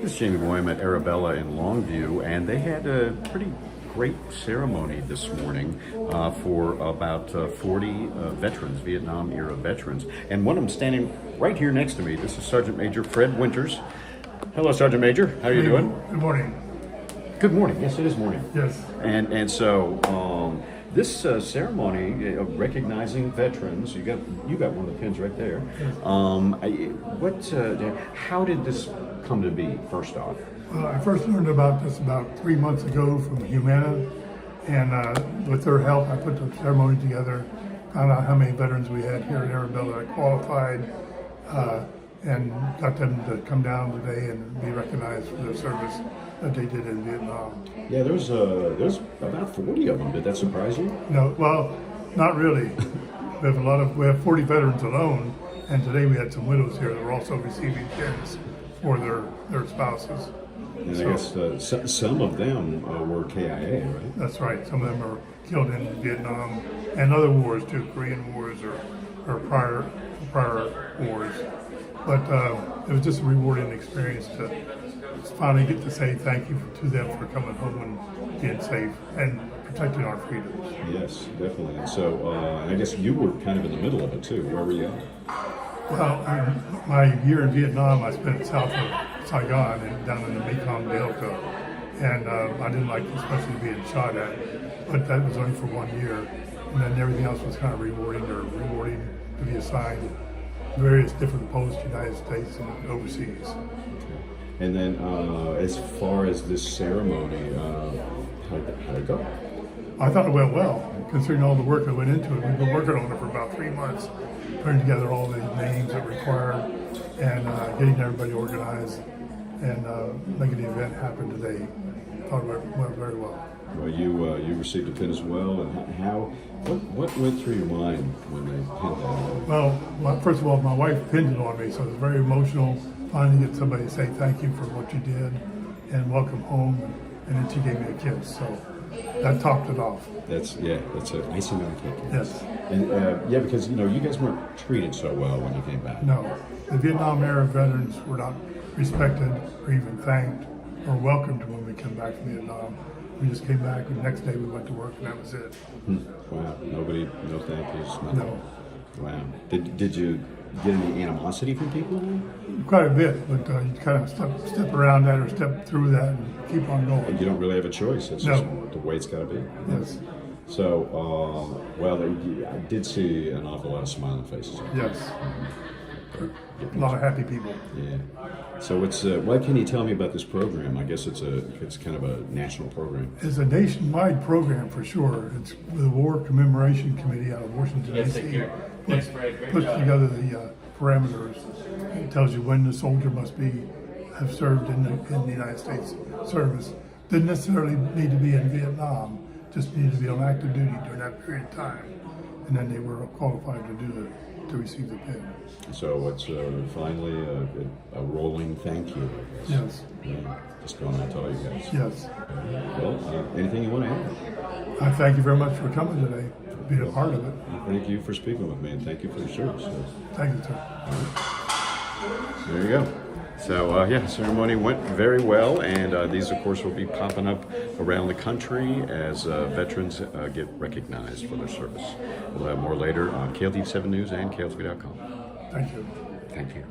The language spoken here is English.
This is Jamie Boyum at Arabella in Longview, and they had a pretty great ceremony this morning for about 40 veterans, Vietnam-era veterans. And one of them standing right here next to me, this is Sergeant Major Fred Winters. Hello, Sergeant Major. How are you doing? Good morning. Good morning. Yes, it is morning. Yes. And so this ceremony of recognizing veterans, you got one of the pins right there. How did this come to be? First off, I first learned about this about 3 months ago from Humana, and with their help, I put the ceremony together. Found out how many veterans we had here at Arabella that qualified, and got them to come down today and be recognized for the service that they did in Vietnam. yeah, there's about 40 of them. Did that surprise you? No, well, not really. We have 40 veterans alone, and today we had some widows here that were also receiving pins for their spouses. And I guess some of them were KIA, right? That's right. Some of them are killed in Vietnam and other wars too, Korean wars or prior wars. But it was just a rewarding experience to finally get to say thank you to them for coming home and being safe and protecting our freedoms. Yes, definitely. And so I guess you were kind of in the middle of it too. Where were you at? Well, my year in Vietnam, I spent south of Saigon and down in the Mekong Delta, and I didn't like especially being shot at, but that was only for 1 year, and then everything else was kind of rewarding to be assigned various different posts, United States and overseas. And then as far as this ceremony, how'd it go? I thought it went well, considering all the work that went into it. We've been working on it for about 3 months, putting together all the names that were required and getting everybody organized and making the event happen today. I thought it went very well. Well, you received a pin as well, and what went through your mind when they pinned that on? Well, first of all, my wife pinned it on me, so it was very emotional finally get somebody to say thank you for what you did and welcome home, and then she gave me a kiss, so that topped it off. That's a icing on the cake. Yes. And because you guys weren't treated so well when you came back. No, the Vietnam era veterans were not respected or even thanked or welcomed when we came back from Vietnam. We just came back, and the next day we went to work, and that was it. Wow, no thank yous, nothing. No. Wow. Did you get any animosity from people? Quite a bit, but you kind of step around that or step through that and keep on going. You don't really have a choice. It's No. just the way it's got to be. Yes. So, I did see an awful lot of smiling faces. Yes. A lot of happy people. Yeah. So what can you tell me about this program? I guess it's kind of a national program. It's a nationwide program for sure. It's the War Commemoration Committee out of Washington, D.C. puts together the parameters. It tells you when the soldier must have served in the United States service. Didn't necessarily need to be in Vietnam, just needed to be on active duty during that period of time. And then they were qualified to receive the pin. So it's finally a rolling thank you, I guess. Yes. Yeah, just going to tell you guys. Yes. Well, anything you want to add? I thank you very much for coming today, being a part of it. Thank you for speaking with me, and thank you for your service. Thank you, sir. There you go. So, ceremony went very well, and these, of course, will be popping up around the country as veterans get recognized for their service. We'll have more later on KLTV7 News and KLTV.com. Thank you. Thank you.